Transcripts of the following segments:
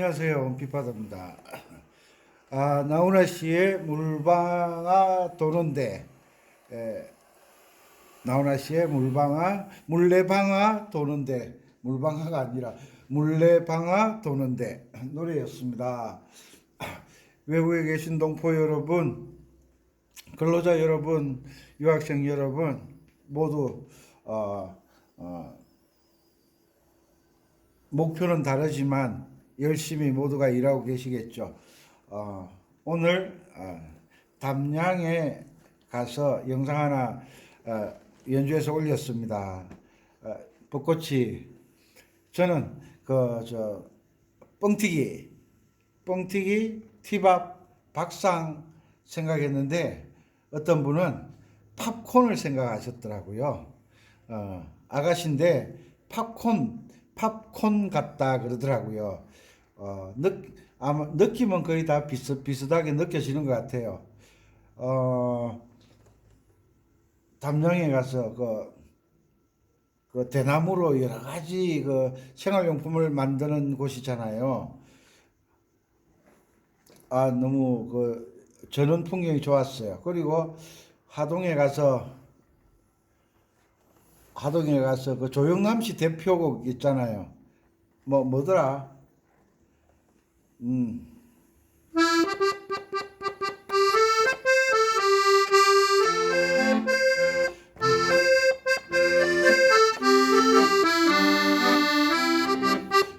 안녕하세요. 원피파더입니다. 나훈아 씨의 물방아 도는데, 나훈아 씨의 물레방아 도는데, 물방아가 아니라 물레방아 도는데 노래였습니다. 외국에 계신 동포 여러분, 근로자 여러분, 유학생 여러분 모두 어, 어, 목표는 다르지만 열심히 모두가 일하고 계시겠죠. 오늘 담양에 가서 영상 하나 연주해서 올렸습니다. 벚꽃이 저는 뻥튀기 티밥 박상 생각했는데 어떤 분은 팝콘을 생각하셨더라고요. 아가씨인데 팝콘 같다 그러더라고요. 아마 느낌은 거의 다 비슷하게 느껴지는 것 같아요. 담양에 가서 그 대나무로 여러 가지 그 생활용품을 만드는 곳이잖아요. 너무 전원 풍경이 좋았어요. 그리고 하동에 가서 그 조영남 씨 대표곡 있잖아요. 뭐더라?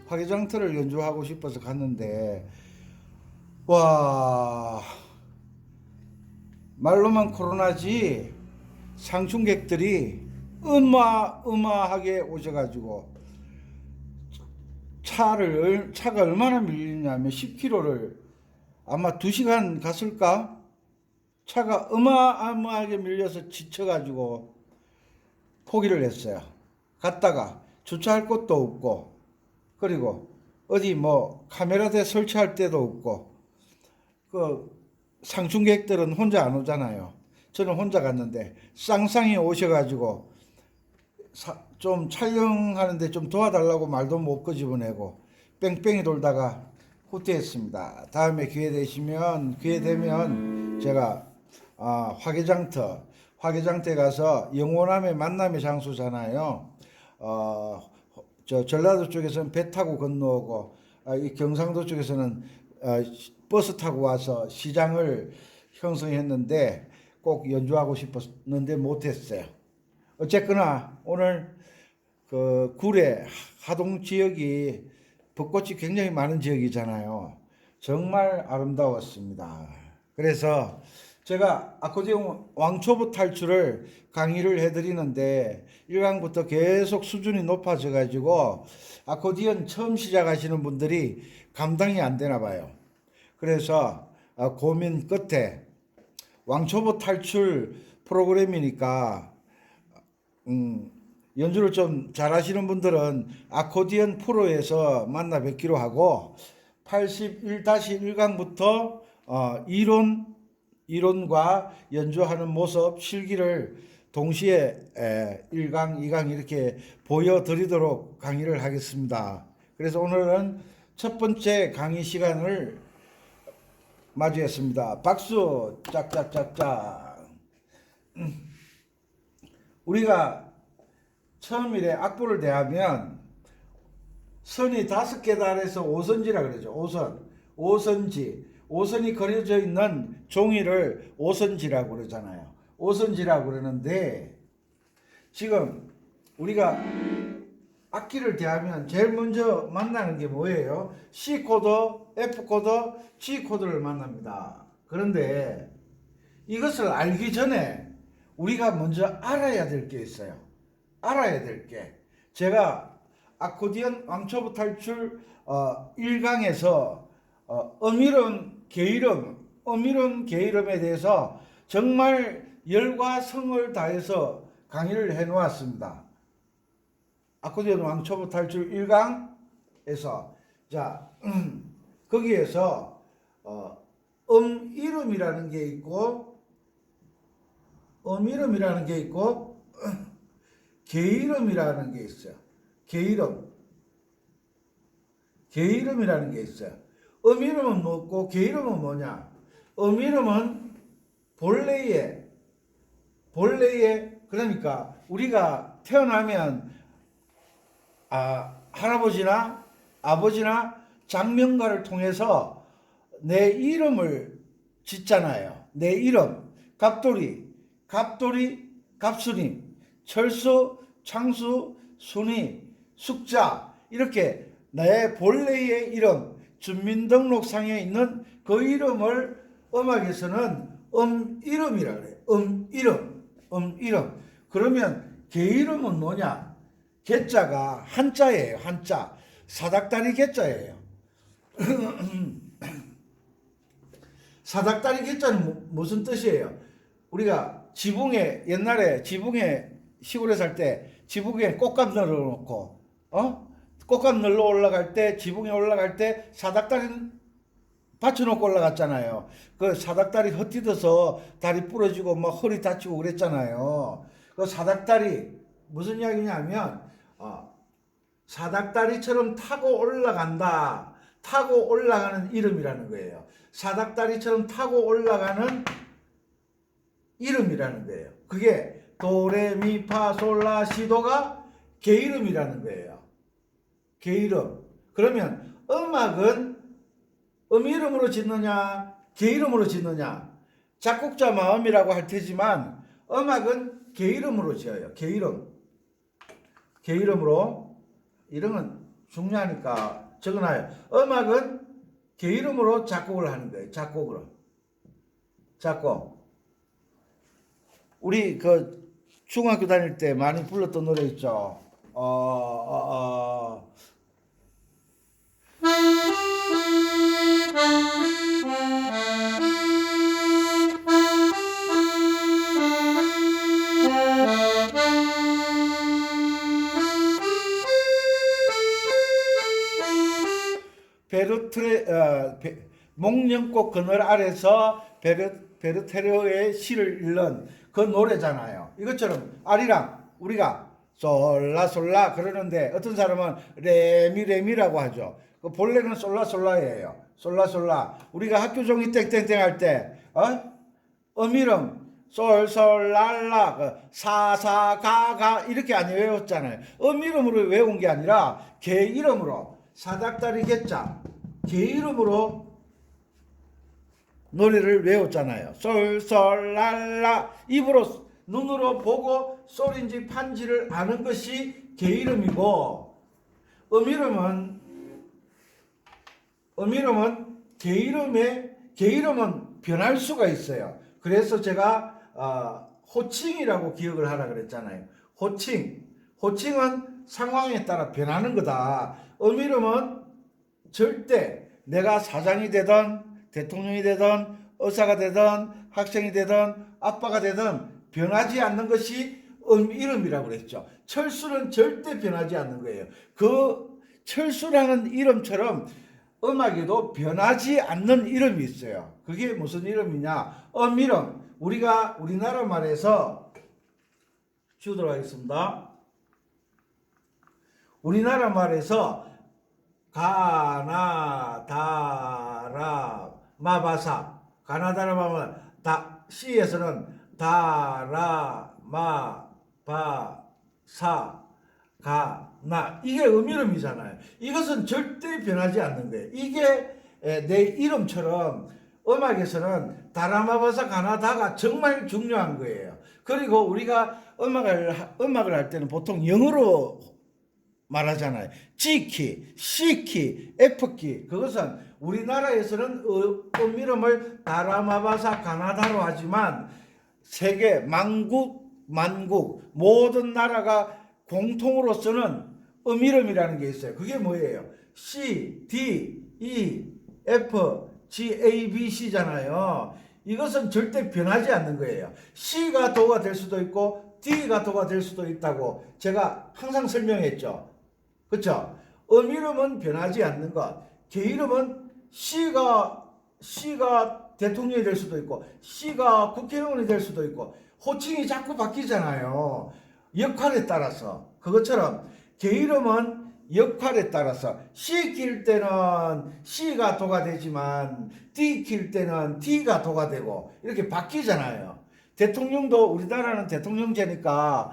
화개장터를 연주하고 싶어서 갔는데, 와, 말로만 코로나지 상충객들이 어마어마하게 오셔가지고 차가 얼마나 밀리냐면 10km를 아마 2시간 갔을까? 차가 어마어마하게 밀려서 지쳐가지고 포기를 했어요. 갔다가 주차할 곳도 없고, 그리고 어디 카메라대 설치할 데도 없고, 상충객들은 혼자 안 오잖아요. 저는 혼자 갔는데 쌍쌍이 오셔가지고 좀 촬영하는데 좀 도와달라고 말도 못 끄집어내고 뺑뺑이 돌다가 후퇴했습니다. 다음에 기회 되면 제가 화개장터에 가서 영호남의 만남의 장소잖아요. 저 전라도 쪽에서는 배 타고 건너오고 이 경상도 쪽에서는 버스 타고 와서 시장을 형성했는데 꼭 연주하고 싶었는데 못했어요. 어쨌거나 오늘 구례 하동 지역이 벚꽃이 굉장히 많은 지역이잖아요. 정말 아름다웠습니다. 그래서 제가 아코디언 왕초보 탈출을 강의를 해드리는데 1강부터 계속 수준이 높아져 가지고 아코디언 처음 시작하시는 분들이 감당이 안 되나 봐요. 그래서 고민 끝에 왕초보 탈출 프로그램이니까 연주를 좀 잘하시는 분들은 아코디언 프로에서 만나 뵙기로 하고 81-1강부터 이론과 연주하는 모습 실기를 동시에 1강, 2강 이렇게 보여드리도록 강의를 하겠습니다. 그래서 오늘은 첫 번째 강의 시간을 맞이했습니다. 박수 짝짝짝짝. 우리가 처음에 악보를 대하면 선이 5개 달해서 오선지라 그러죠. 오선이 그려져 있는 종이를 오선지라고 그러잖아요. 오선지라고 그러는데 지금 우리가 악기를 대하면 제일 먼저 만나는 게 뭐예요? C 코드, F 코드, G 코드를 만납니다. 그런데 이것을 알기 전에 우리가 먼저 알아야 될 게 있어요. 알아야 될 게. 제가 아코디언 왕초보 탈출 1강에서 음이름, 게이름에 대해서 정말 열과 성을 다해서 강의를 해 놓았습니다. 아코디언 왕초보 탈출 1강에서 거기에서 이름이라는 게 있고 게이름이라는 게 있어요. 게이름. 개 이름이라는 게 있어요. 이름은 뭐고 개 이름은 뭐냐? 이름은 본래의 그러니까 우리가 태어나면 할아버지나 아버지나 장명가를 통해서 내 이름을 짓잖아요. 내 이름 갑돌이, 갑순이, 철수, 창수, 순이, 숙자 이렇게 내 본래의 이름 주민등록상에 있는 그 이름을 음악에서는 이름이라 그래요. 이름. 그러면 개 이름은 뭐냐? 개자가 한자예요. 한자. 사닥다리 개자예요. 사닥다리 개자는 무슨 뜻이에요? 우리가 옛날에 지붕에 시골에 살 때 지붕에 꽃감 넣어놓고 꽃감 넣어 올라갈 때 지붕에 올라갈 때 사닥다리 받쳐놓고 올라갔잖아요. 그 사닥다리 헛디뎌서 다리 부러지고 막 허리 다치고 그랬잖아요. 그 사닥다리 무슨 이야기냐면 사닥다리처럼 타고 올라간다. 타고 올라가는 이름이라는 거예요. 사닥다리처럼 타고 올라가는 이름이라는 거예요. 그게 도레미파솔라시도가 개 이름이라는 거예요. 개 이름. 그러면 음악은 이름으로 짓느냐 개 이름으로 짓느냐 작곡자 마음이라고 할 테지만 음악은 개 이름으로 지어요. 개 이름으로. 이름은 중요하니까 적어놔요. 음악은 개 이름으로 작곡을 하는 거예요. 작곡. 우리 그 중학교 다닐 때 많이 불렀던 노래 있죠. 목련꽃 그늘 아래서 베르테르의 시를 읽는 그 노래잖아요. 이것처럼 아리랑 우리가 솔라솔라 그러는데 어떤 사람은 레미라고 하죠. 그 본래는 솔라솔라예요. 솔라솔라. 우리가 학교 종이 땡땡땡 할 때 이름 솔솔랄라 사사가가 이렇게 안 외웠잖아요. 이름으로 외운 게 아니라 개 이름으로 사닥다리 개자 개 이름으로 노래를 외웠잖아요. 솔솔랄라 입으로 눈으로 보고 소리인지 판지를 아는 것이 개 이름이고 이름은 개 이름은 변할 수가 있어요. 그래서 제가 호칭이라고 기억을 하라 그랬잖아요. 호칭은 상황에 따라 변하는 거다. 이름은 절대 내가 사장이 되든 대통령이 되든 의사가 되든 학생이 되든 아빠가 되든 변하지 않는 것이 이름이라고 그랬죠. 철수는 절대 변하지 않는 거예요. 그 철수라는 이름처럼 음악에도 변하지 않는 이름이 있어요. 그게 무슨 이름이냐? 이름. 우리가 우리나라 말에서 지우도록 하겠습니다. 우리나라 말에서 가나다라 마바사 가나다라 마바 C에서는 다라 마바사 가나 이게 이름이잖아요. 이것은 절대 변하지 않는 거예요. 이게 내 이름처럼 음악에서는 다라마바사 가나다가 정말 중요한 거예요. 그리고 우리가 음악을 할 때는 보통 영어로 말하잖아요. G키, C키, F키. 그것은 우리나라에서는 이름을 다라마바사 가나다로 하지만 세계 만국 모든 나라가 공통으로 쓰는 이름이라는 게 있어요. 그게 뭐예요? C, D, E, F, G, A, B, C잖아요. 이것은 절대 변하지 않는 거예요. C가 도가 될 수도 있고 D가 도가 될 수도 있다고 제가 항상 설명했죠. 그렇죠? 이름은 변하지 않는 것. 개 이름은 C가 대통령이 될 수도 있고 C가 국회의원이 될 수도 있고 호칭이 자꾸 바뀌잖아요. 역할에 따라서. 그것처럼 개 이름은 역할에 따라서 C 킬 때는 C가 도가 되지만 D 킬 때는 D가 도가 되고 이렇게 바뀌잖아요. 대통령도 우리나라는 대통령제니까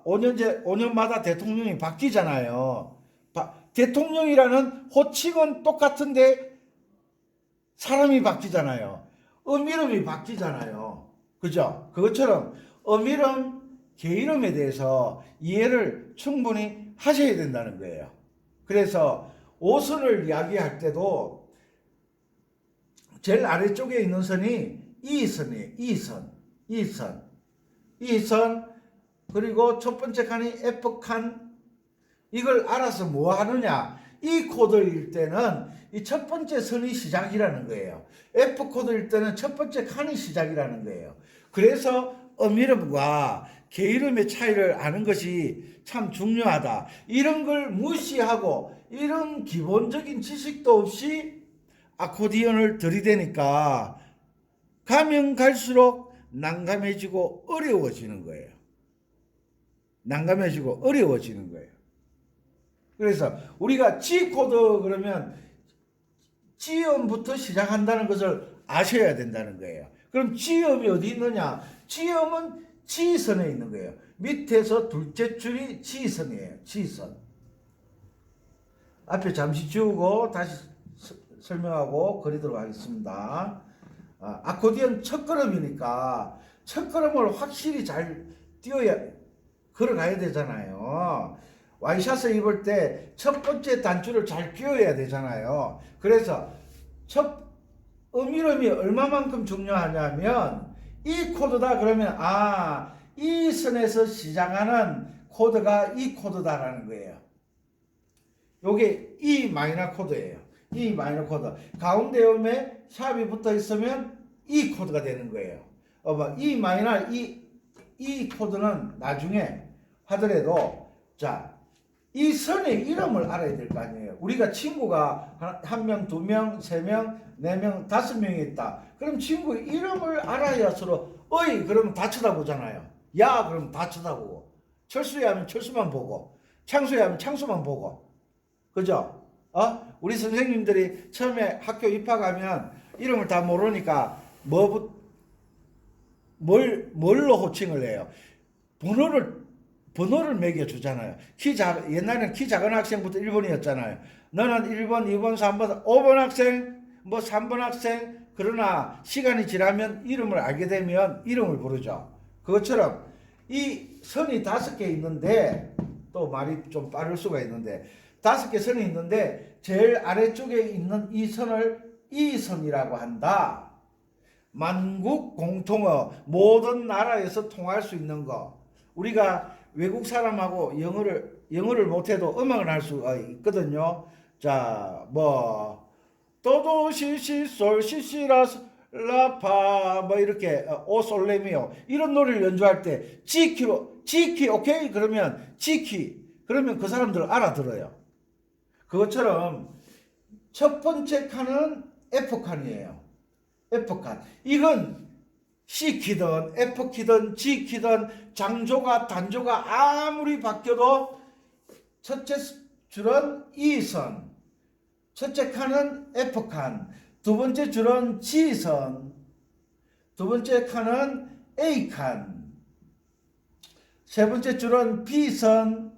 5년마다 대통령이 바뀌잖아요. 대통령이라는 호칭은 똑같은데 사람이 바뀌잖아요. 이름이 바뀌잖아요. 그죠? 그것처럼 이름, 개이름에 대해서 이해를 충분히 하셔야 된다는 거예요. 그래서 오선을 이야기할 때도 제일 아래쪽에 있는 선이 이선이에요. 이선. 그리고 첫 번째 칸이 F칸. 이걸 알아서 뭐 하느냐? 이 코드일 때는 이 첫 번째 선이 시작이라는 거예요. F 코드일 때는 첫 번째 칸이 시작이라는 거예요. 그래서 이름과 개이름의 차이를 아는 것이 참 중요하다. 이런 걸 무시하고 이런 기본적인 지식도 없이 아코디언을 들이대니까 가면 갈수록 난감해지고 어려워지는 거예요. 난감해지고 어려워지는 거예요. 그래서 우리가 G 코드 그러면 G음부터 시작한다는 것을 아셔야 된다는 거예요. 그럼 G음이 어디 있느냐? G음은 G선에 있는 거예요. 밑에서 둘째 줄이 G선이에요. G선. 앞에 잠시 지우고 다시 설명하고 그리도록 하겠습니다. 아코디언 첫 걸음이니까 첫 걸음을 확실히 잘 걸어가야 되잖아요. 와이셔츠 입을 때 첫 번째 단추를 잘 끼워야 되잖아요. 그래서 이름이 얼마만큼 중요하냐면 이 코드다 그러면 이 선에서 시작하는 코드가 이 코드다라는 거예요. 요게 E 마이너 코드예요. E 마이너 코드. 가운데 음에 샵이 붙어 있으면 E 코드가 되는 거예요. E 마이너 이 코드는 나중에 하더라도 이 선의 이름을 알아야 될 거 아니에요. 우리가 친구가 한 명, 두 명, 세 명, 네 명, 5명이 있다. 그럼 친구 이름을 알아야 서로 그러면 다 쳐다보잖아요. 야 그러면 다 쳐다보고, 철수야 하면 철수만 보고, 창수야 하면 창수만 보고. 그죠? 우리 선생님들이 처음에 학교 입학하면 이름을 다 모르니까 뭘로 호칭을 해요? 번호를 매겨주잖아요. 옛날에는 키 작은 학생부터 1번이었잖아요. 너는 1번, 2번, 3번, 5번 학생, 3번 학생. 그러나 시간이 지나면 이름을 알게 되면 이름을 부르죠. 그것처럼 이 선이 5개 있는데, 또 말이 좀 빠를 수가 있는데 5개 선이 있는데 제일 아래쪽에 있는 이 선을 이선이라고 한다. 만국 공통어, 모든 나라에서 통할 수 있는 거. 우리가 외국 사람하고 영어를 못해도 음악을 할 수가 있거든요. 도도 시시 솔 시시라 라파 이렇게 오솔레미오 이런 노래를 연주할 때 G키 오케이 그러면 G키 그러면 그 사람들 알아들어요. 그것처럼 첫 번째 칸은 F칸이에요. F칸. 이건 C키든 F키든 G키든 장조가 단조가 아무리 바뀌어도 첫째 줄은 E선, 첫째 칸은 F칸, 두 번째 줄은 G선, 두 번째 칸은 A칸, 세 번째 줄은 B선,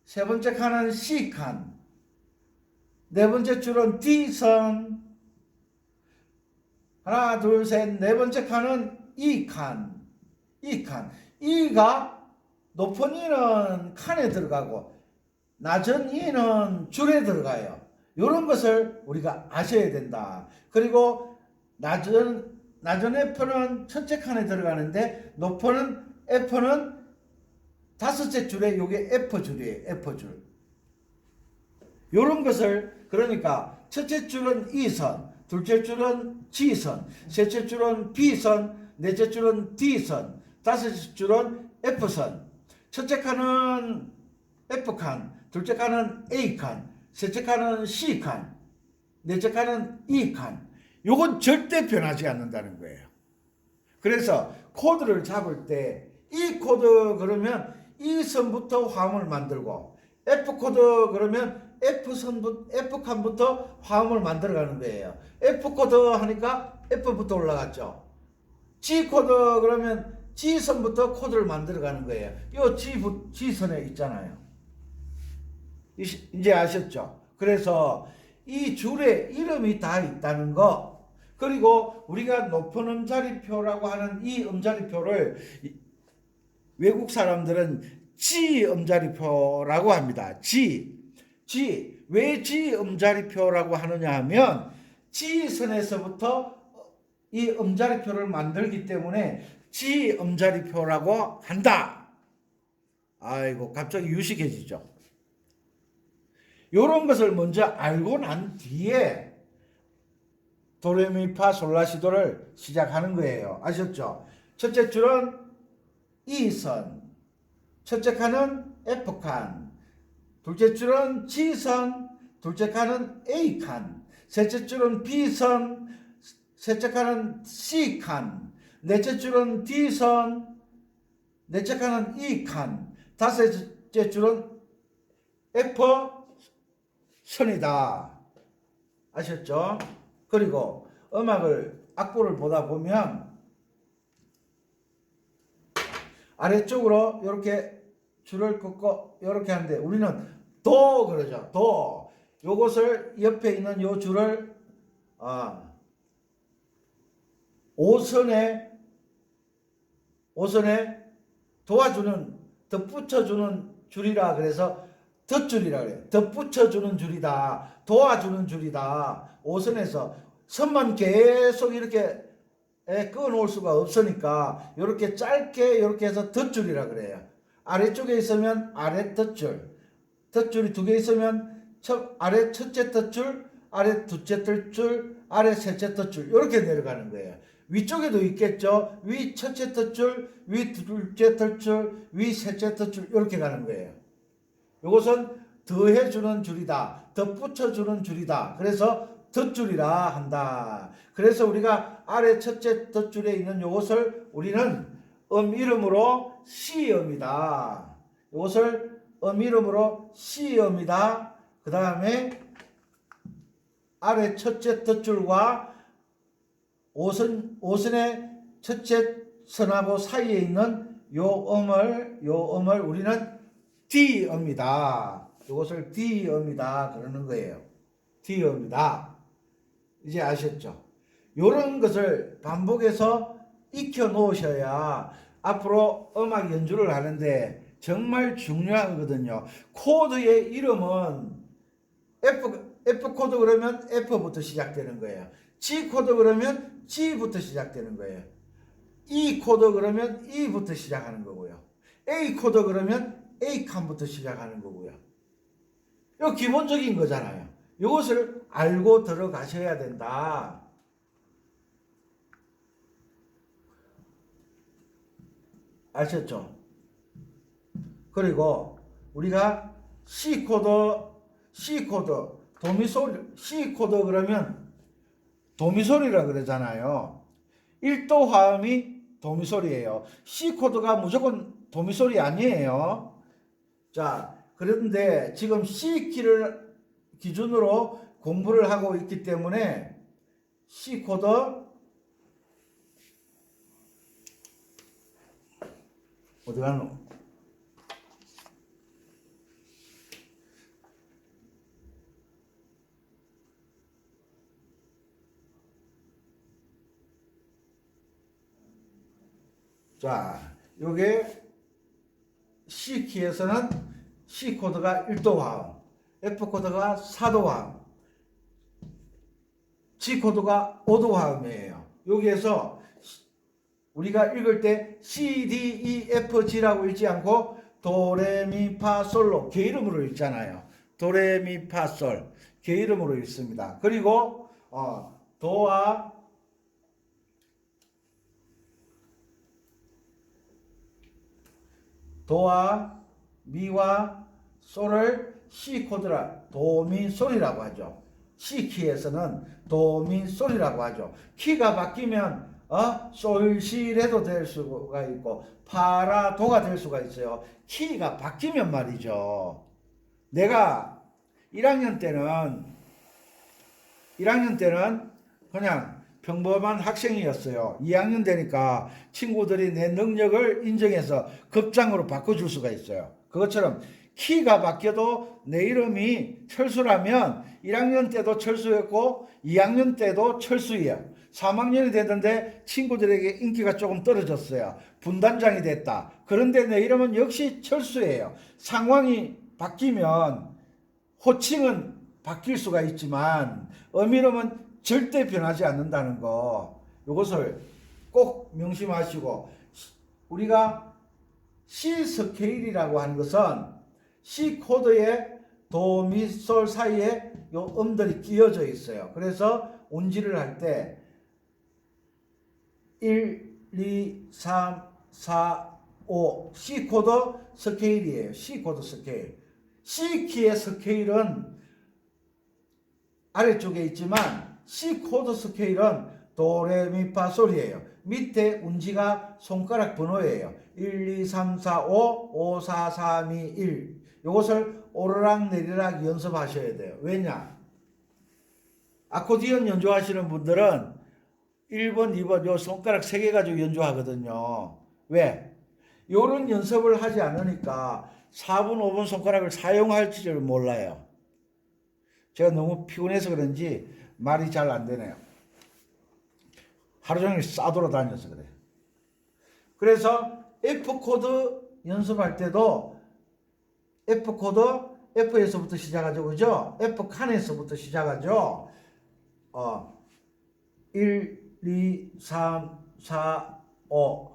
세 번째 칸은 C칸, 네 번째 줄은 D선, 하나, 둘, 셋, 네 번째 칸은 E칸. E가 높은 E는 칸에 들어가고 낮은 E는 줄에 들어가요. 이런 것을 우리가 아셔야 된다. 그리고 낮은 F는 첫째 칸에 들어가는데 높은 F는 5째 줄에 이게 F줄이에요. F줄. 이런 것을 그러니까 첫째 줄은 E선, 둘째 줄은 G선, 셋째 줄은 B선, 넷째 줄은 D선, 다섯째 줄은 F선. 첫째 칸은 F칸, 둘째 칸은 A칸, 셋째 칸은 C칸, 넷째 칸은 E칸. 요건 절대 변하지 않는다는 거예요. 그래서 코드를 잡을 때 이 코드 그러면 이 선부터 화음을 만들고 F 코드 그러면 F 칸부터 화음을 만들어가는 거예요. F 코드 하니까 F부터 올라갔죠. G 코드 그러면 G 선부터 코드를 만들어가는 거예요. 이 G 선에 있잖아요. 이제 아셨죠? 그래서 이 줄에 이름이 다 있다는 거, 그리고 우리가 높은 음자리표라고 하는 이 음자리표를 외국 사람들은 G 음자리표라고 합니다. G. 왜 G 음자리표라고 하느냐 하면 G선에서부터 이 음자리표를 만들기 때문에 G 음자리표라고 한다. 아이고, 갑자기 유식해지죠. 요런 것을 먼저 알고 난 뒤에 도레미파솔라시도를 시작하는 거예요. 아셨죠? 첫째 줄은 E선, 첫째 칸은 F칸, 둘째 줄은 G선, 둘째 칸은 A칸, 셋째 줄은 B선, 셋째 칸은 C칸, 넷째 줄은 D선, 넷째 칸은 E칸, 다섯째 줄은 F선이다. 아셨죠? 그리고 악보를 보다 보면 아래쪽으로 이렇게 줄을 긋고 이렇게 하는데 우리는 도 그러죠. 도. 요것을 옆에 있는 요 줄을 5선에 도와주는, 덧붙여주는 줄이라 그래서 덧줄이라 그래요. 덧붙여주는 줄이다. 도와주는 줄이다. 5선에서 선만 계속 이렇게 끊어놓을 수가 없으니까 이렇게 짧게 이렇게 해서 덧줄이라 그래요. 아래쪽에 있으면 아래 덧줄, 덧줄이 2개 있으면 아래 첫째 덧줄, 아래 둘째 덧줄, 아래 셋째 덧줄 이렇게 내려가는 거예요. 위쪽에도 있겠죠. 위 첫째 덧줄, 위 둘째 덧줄, 위 셋째 덧줄 이렇게 가는 거예요. 이것은 더해주는 줄이다. 덧붙여주는 줄이다. 그래서 덧줄이라 한다. 그래서 우리가 아래 첫째 덧줄에 있는 이것을 우리는 이름으로 C음이다. 이것을 이름으로 C음이다. 그 다음에 아래 첫째 덧줄과 5선의 첫째 선하고 사이에 있는 요 음을 우리는 D음이다. 이것을 D음이다 그러는 거예요. D음이다. 이제 아셨죠? 이런 것을 반복해서 익혀 놓으셔야 앞으로 음악 연주를 하는데 정말 중요하거든요. 코드의 이름은 F 코드 그러면 F부터 시작되는 거예요. G 코드 그러면 G부터 시작되는 거예요. E 코드 그러면 E부터 시작하는 거고요. A 코드 그러면 A 칸부터 시작하는 거고요. 이거 기본적인 거잖아요. 이것을 알고 들어가셔야 된다. 아셨죠? 그리고 우리가 C 코드, 도미솔, C 코드 그러면 도미솔이라 그러잖아요. 1도 화음이 도미솔이에요. C 코드가 무조건 도미솔이 아니에요. 자, 그런데 지금 C 키를 기준으로 공부를 하고 있기 때문에 C 코드 어디 가노? 자, 요게 C 키에서는 C 코드가 1도 화음, F 코드가 4도 화음, G 코드가 5도 화음이에요. 여기에서 우리가 읽을 때 C, D, E, F, G라고 읽지 않고 도레미파솔로 개 이름으로 읽잖아요. 도레미파솔 개 이름으로 읽습니다. 그리고 도와 미와 솔을 C 코드라 도미솔이라고 하죠. C 키에서는 도미솔이라고 하죠. 키가 바뀌면 솔시레도 될 수가 있고 파라도가 될 수가 있어요. 키가 바뀌면 말이죠. 내가 1학년 때는 그냥 평범한 학생이었어요. 2학년 되니까 친구들이 내 능력을 인정해서 급장으로 바꿔줄 수가 있어요. 그것처럼 키가 바뀌어도 내 이름이 철수라면 1학년 때도 철수였고 2학년 때도 철수예요. 3학년이 됐는데 친구들에게 인기가 조금 떨어졌어요. 분단장이 됐다. 그런데 내 이름은 역시 철수예요. 상황이 바뀌면 호칭은 바뀔 수가 있지만 의미로는 절대 변하지 않는다는 거, 이것을 꼭 명심하시고, 우리가 C 스케일이라고 하는 것은 C 코드에 도, 미, 솔 사이에 요 음들이 끼어져 있어요. 그래서 운지를 할 때 1, 2, 3, 4, 5 C 코드 스케일이에요. C 코드 스케일. C 키의 스케일은 아래쪽에 있지만 C 코드 스케일은 도레미파솔이에요. 밑에 운지가 손가락 번호예요. 1, 2, 3, 4, 5, 5, 4, 3, 2, 1. 이것을 오르락 내리락 연습하셔야 돼요. 왜냐? 아코디언 연주하시는 분들은 1번, 2번 요 손가락 3개 가지고 연주하거든요. 왜? 요런 연습을 하지 않으니까 4번, 5번 손가락을 사용할지를 몰라요. 제가 너무 피곤해서 그런지 말이 잘 안 되네요. 하루 종일 싸돌아다녀서 그래요. 그래서 F 코드 연습할 때도 F 코드 F에서부터 시작하죠. 그죠? F 칸에서부터 시작하죠. 1, 2, 3, 4, 5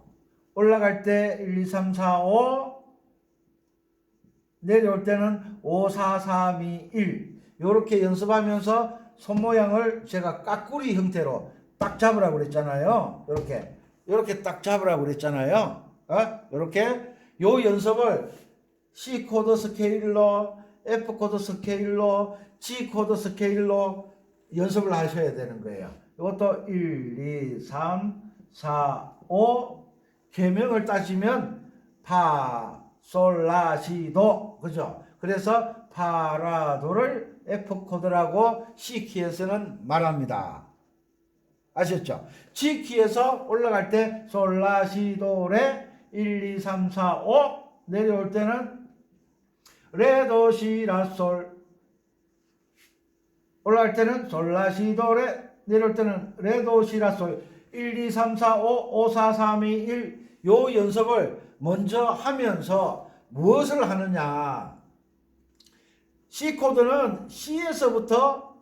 올라갈 때 1, 2, 3, 4, 5 내려올 때는 5, 4, 3, 2, 1 이렇게 연습하면서 손 모양을 제가 까꾸리 형태로 딱 잡으라고 그랬잖아요. 이렇게 딱 잡으라고 그랬잖아요. 이렇게 요 연습을 C 코드 스케일로, F 코드 스케일로, G 코드 스케일로 연습을 하셔야 되는 거예요. 이것도 1, 2, 3, 4, 5 계명을 따지면 파, 솔, 라, 시, 도 그죠? 그래서 파라도를 F 코드라고 C 키에서는 말합니다. 아셨죠? G 키에서 올라갈 때 솔, 라, 시, 도, 레 1, 2, 3, 4, 5 내려올 때는 레, 도, 시, 라, 솔 올라갈 때는 솔, 라, 시, 도, 레 내려올 때는 레, 도, 시, 라, 솔 1, 2, 3, 4, 5, 5, 4, 3, 2, 1 요 연습을 먼저 하면서 무엇을 하느냐? C 코드는 C에서부터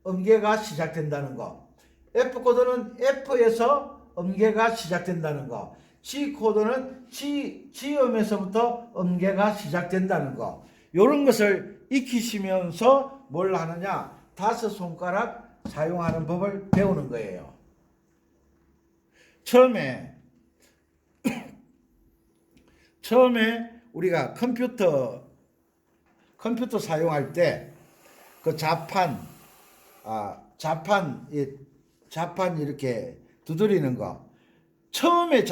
음계가 시작된다는 거. F 코드는 F에서 음계가 시작된다는 거. G 코드는 G음에서부터 음계가 시작된다는 거. 이런 것을 익히시면서 뭘 하느냐? 5손가락 사용하는 법을 배우는 거예요. 처음에 우리가 컴퓨터 사용할 때 그 자판 이렇게 두드리는 거 처음에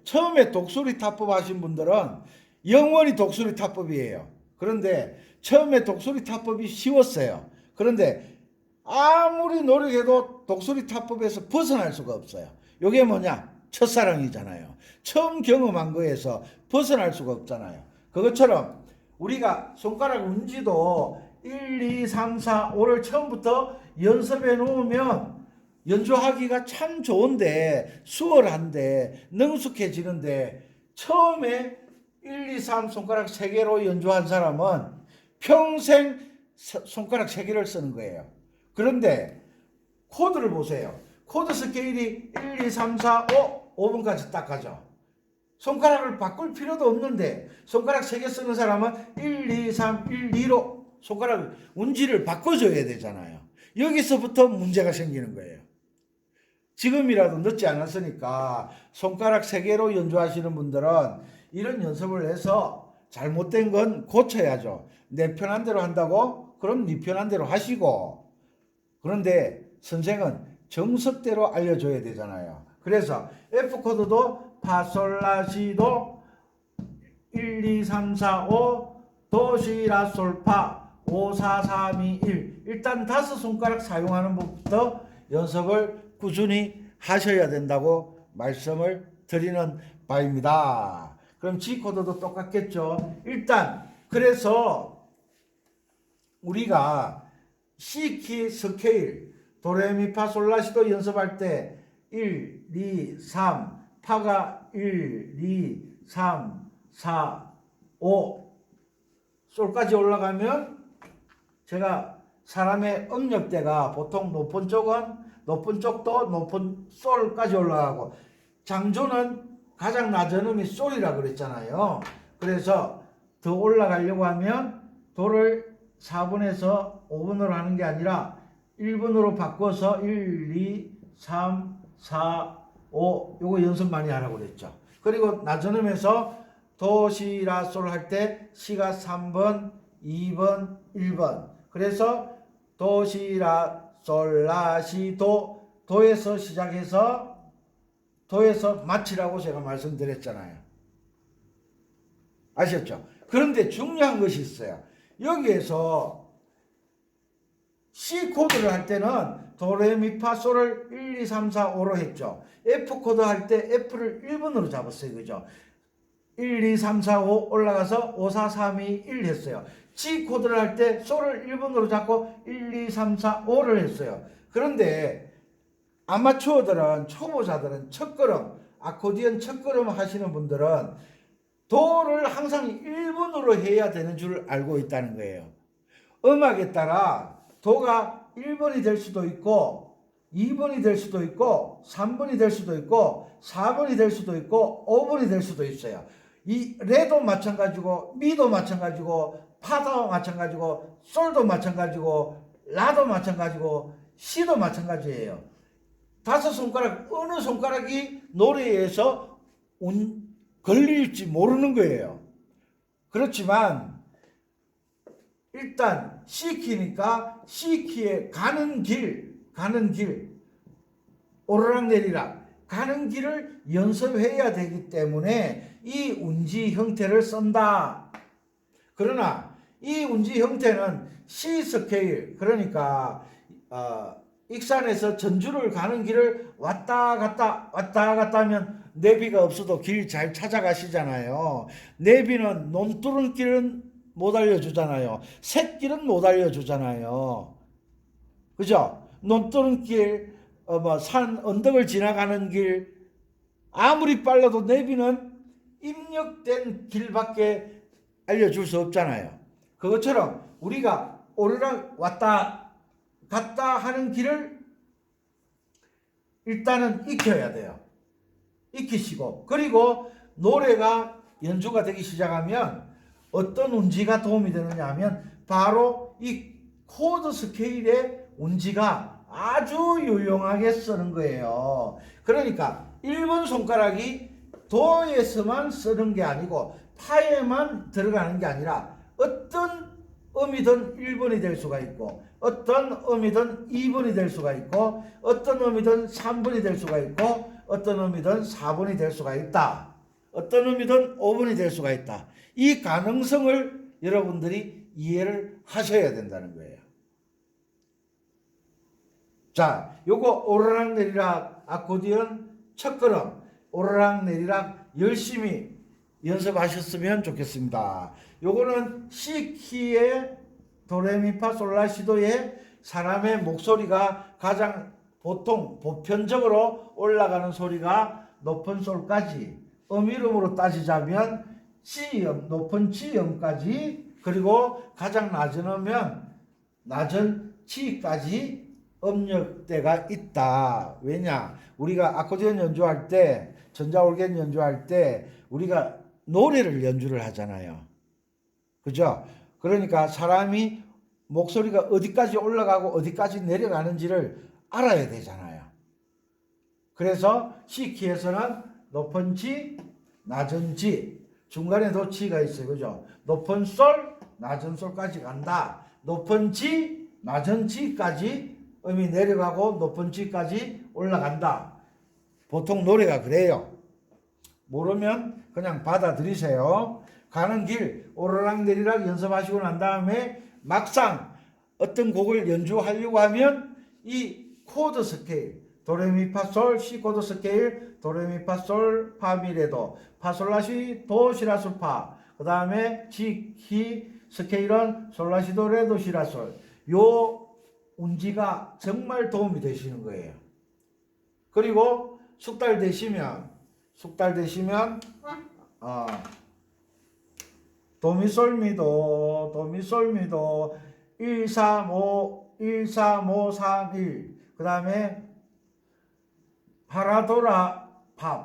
처음에 독수리 타법 하신 분들은 영원히 독수리 타법이에요. 그런데 처음에 독수리 타법이 쉬웠어요. 그런데 아무리 노력해도 독수리 타법에서 벗어날 수가 없어요. 이게 뭐냐? 첫사랑이잖아요. 처음 경험한 거에서 벗어날 수가 없잖아요. 그것처럼 우리가 손가락 운지도 1, 2, 3, 4, 5를 처음부터 연습해 놓으면 연주하기가 참 좋은데 수월한데 능숙해지는데 처음에 1, 2, 3 손가락 3개로 연주한 사람은 평생 손가락 3개를 쓰는 거예요. 그런데 코드를 보세요. 코드 스케일이 1, 2, 3, 4, 5, 5번까지 딱 가죠. 손가락을 바꿀 필요도 없는데 손가락 3개 쓰는 사람은 1, 2, 3, 1, 2로 손가락 운지를 바꿔줘야 되잖아요. 여기서부터 문제가 생기는 거예요. 지금이라도 늦지 않았으니까 손가락 3개로 연주하시는 분들은 이런 연습을 해서 잘못된 건 고쳐야죠. 내 편한 대로 한다고? 그럼 네 편한 대로 하시고. 그런데 선생은 정석대로 알려줘야 되잖아요. 그래서 F 코드도 파, 솔, 라, 시, 도 1, 2, 3, 4, 5 도시라솔파 5, 4, 3, 2, 1. 일단 5손가락 사용하는 법부터 연습을 꾸준히 하셔야 된다고 말씀을 드리는 바입니다. 그럼 G 코드도 똑같겠죠. 일단 그래서 우리가 C키 스케일 도레미파솔라시도 연습할 때 1, 2, 3 파가 1, 2, 3, 4, 5 솔까지 올라가면 제가 사람의 음역대가 보통 높은 쪽도 높은 솔까지 올라가고 장조는 가장 낮은 음이 솔이라 그랬잖아요. 그래서 더 올라가려고 하면 도를 4분에서 5분으로 하는 게 아니라 1분으로 바꿔서 1, 2, 3, 4, 5 요거 연습 많이 하라고 그랬죠. 그리고 낮은 음에서 도시라솔 할 때 시가 3번, 2번, 1번. 그래서 도시라솔라시도 도에서 시작해서 도에서 마치라고 제가 말씀드렸잖아요. 아셨죠? 그런데 중요한 것이 있어요. 여기에서 C 코드를 할 때는 도레미파솔을 1, 2, 3, 4, 5로 했죠. F 코드 할 때 F를 1번으로 잡았어요. 그죠? 1, 2, 3, 4, 5 올라가서 5, 4, 3, 2, 1 했어요. G 코드를 할 때 솔을 1번으로 잡고 1, 2, 3, 4, 5를 했어요. 그런데 아마추어들은 초보자들은 첫걸음 아코디언 첫걸음 하시는 분들은 도를 항상 1번으로 해야 되는 줄 알고 있다는 거예요. 음악에 따라 도가 1번이 될 수도 있고 2번이 될 수도 있고 3번이 될 수도 있고 4번이 될 수도 있고 5번이 될 수도 있어요. 이 레도 마찬가지고 미도 마찬가지고 파도 마찬가지고 솔도 마찬가지고 라도 마찬가지고 시도 마찬가지예요. 5손가락 어느 손가락이 노래에서 걸릴지 모르는 거예요. 그렇지만 일단 C키니까 C키에 가는 길 오르락내리락 가는 길을 연습해야 되기 때문에 이 운지 형태를 쓴다. 그러나 이 운지 형태는 C 스케일 그러니까 익산에서 전주를 가는 길을 왔다 갔다 하면 내비가 없어도 길 잘 찾아가시잖아요. 내비는 논두른 길은 못 알려주잖아요. 샛길은 못 알려주잖아요. 그죠? 논두른 길, 산 언덕을 지나가는 길 아무리 빨라도 내비는 입력된 길밖에 알려줄 수 없잖아요. 그것처럼 우리가 오르락 왔다 갔다 하는 길을 일단은 익혀야 돼요. 익히시고 그리고 노래가 연주가 되기 시작하면 어떤 운지가 도움이 되느냐 하면 바로 이 코드 스케일의 운지가 아주 유용하게 쓰는 거예요. 그러니까 1번 손가락이 도에서만 쓰는 게 아니고 파에만 들어가는 게 아니라 어떤 음이든 1번이 될 수가 있고 어떤 음이든 2번이 될 수가 있고 어떤 음이든 3번이 될 수가 있고 어떤 음이든 4번이 될 수가 있다. 어떤 음이든 5번이 될 수가 있다. 이 가능성을 여러분들이 이해를 하셔야 된다는 거예요. 자, 요거 오르락내리락 아코디언 첫걸음 오르락내리락 열심히 연습하셨으면 좋겠습니다. 요거는 C키의 도레미파솔라시도의 사람의 목소리가 가장 보통 보편적으로 올라가는 소리가 높은 솔까지 음이름으로 따지자면 G음, 높은 G음까지 그리고 가장 낮은 음은 낮은 G까지 음역대가 있다. 왜냐? 우리가 아코디언 연주할 때 전자올겐 연주할 때 우리가 노래를 연주를 하잖아요. 그죠? 그러니까 사람이 목소리가 어디까지 올라가고 어디까지 내려가는지를 알아야 되잖아요. 그래서 C키에서는 높은 G, 낮은 G, 중간에도 G가 있어요. 그죠? 높은 솔, 낮은 솔까지 간다. 높은 G, 낮은 G까지 음이 내려가고 높은 G까지 올라간다. 보통 노래가 그래요. 모르면 그냥 받아들이세요. 가는 길 오르락내리락 연습하시고 난 다음에 막상 어떤 곡을 연주하려고 하면 이 코드 스케일 도레미파솔 C 코드 스케일 도레미파솔 파미레도 파솔라시 도시라솔파 그 다음에 G 스케일은 솔라시도 레도 시라솔 요 운지가 정말 도움이 되시는 거예요. 그리고 숙달 되시면 도미솔미도 1, 3, 5 3, 1 그 다음에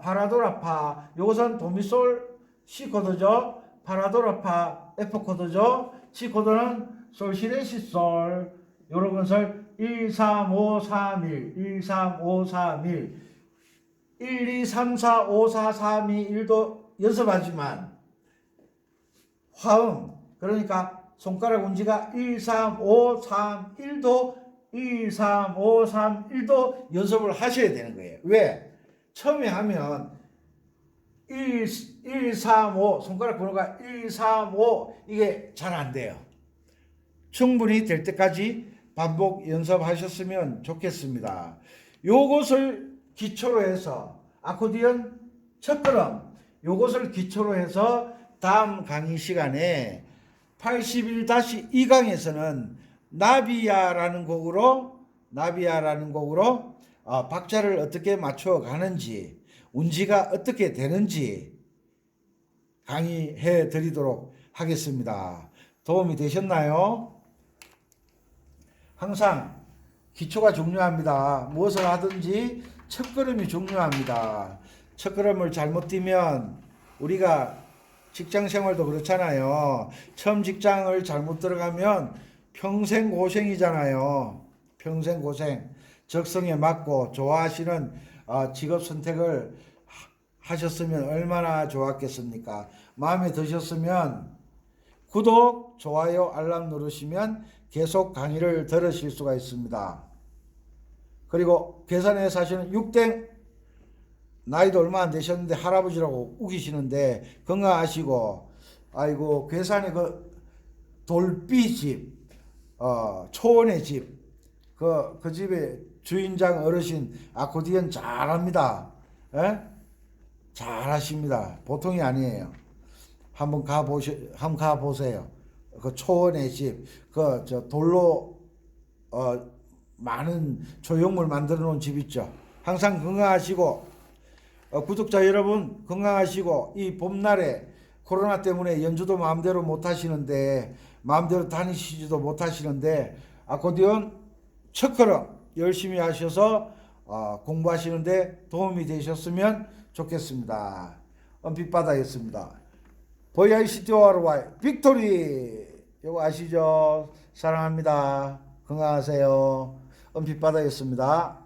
파라도라파 요것은 도미솔 C 코드죠. 파라도라파 F 코드죠. C 코드는 솔시레시솔 요런 것을 1, 3, 5, 3, 1 1, 3, 5, 3, 1 2, 3, 4, 5, 4, 3, 2, 1도 연습하지만 화음 그러니까 손가락 운지가 1, 3, 5, 3, 1도 1, 3, 5, 3, 1도 연습을 하셔야 되는 거예요. 왜? 처음에 하면 1, 3, 5 손가락 번호가 1, 3, 5 이게 잘 안 돼요. 충분히 될 때까지 반복 연습하셨으면 좋겠습니다. 요것을 기초로 해서 아코디언 첫걸음 요것을 기초로 해서 다음 강의 시간에 81-2강에서는 나비야라는 곡으로 박자를 어떻게 맞춰 가는지 운지가 어떻게 되는지 강의해 드리도록 하겠습니다. 도움이 되셨나요? 항상 기초가 중요합니다. 무엇을 하든지 첫걸음이 중요합니다. 첫걸음을 잘못 뛰면 우리가 직장 생활도 그렇잖아요. 처음 직장을 잘못 들어가면 평생 고생이잖아요. 평생 고생. 적성에 맞고 좋아하시는 직업 선택을 하셨으면 얼마나 좋았겠습니까? 마음에 드셨으면 구독, 좋아요, 알람 누르시면 계속 강의를 들으실 수가 있습니다. 그리고 괴산에 사시는 6대 나이도 얼마 안 되셨는데 할아버지라고 우기시는데 건강하시고 아이고 괴산에 그 돌비집 초원의 집 그 집에 주인장 어르신 아코디언 잘합니다. 에? 잘하십니다. 보통이 아니에요. 한번 가보세요. 그 초원의 집, 저 돌로 많은 조형물 만들어 놓은 집 있죠. 항상 건강하시고 구독자 여러분 건강하시고 이 봄날에 코로나 때문에 연주도 마음대로 못 하시는데 마음대로 다니시지도 못 하시는데 아코디언 첫걸음 열심히 하셔서 공부하시는데 도움이 되셨으면 좋겠습니다. 빛바다였습니다. VICTORY 빅토리 이거 아시죠? 사랑합니다. 건강하세요. 빛바다였습니다.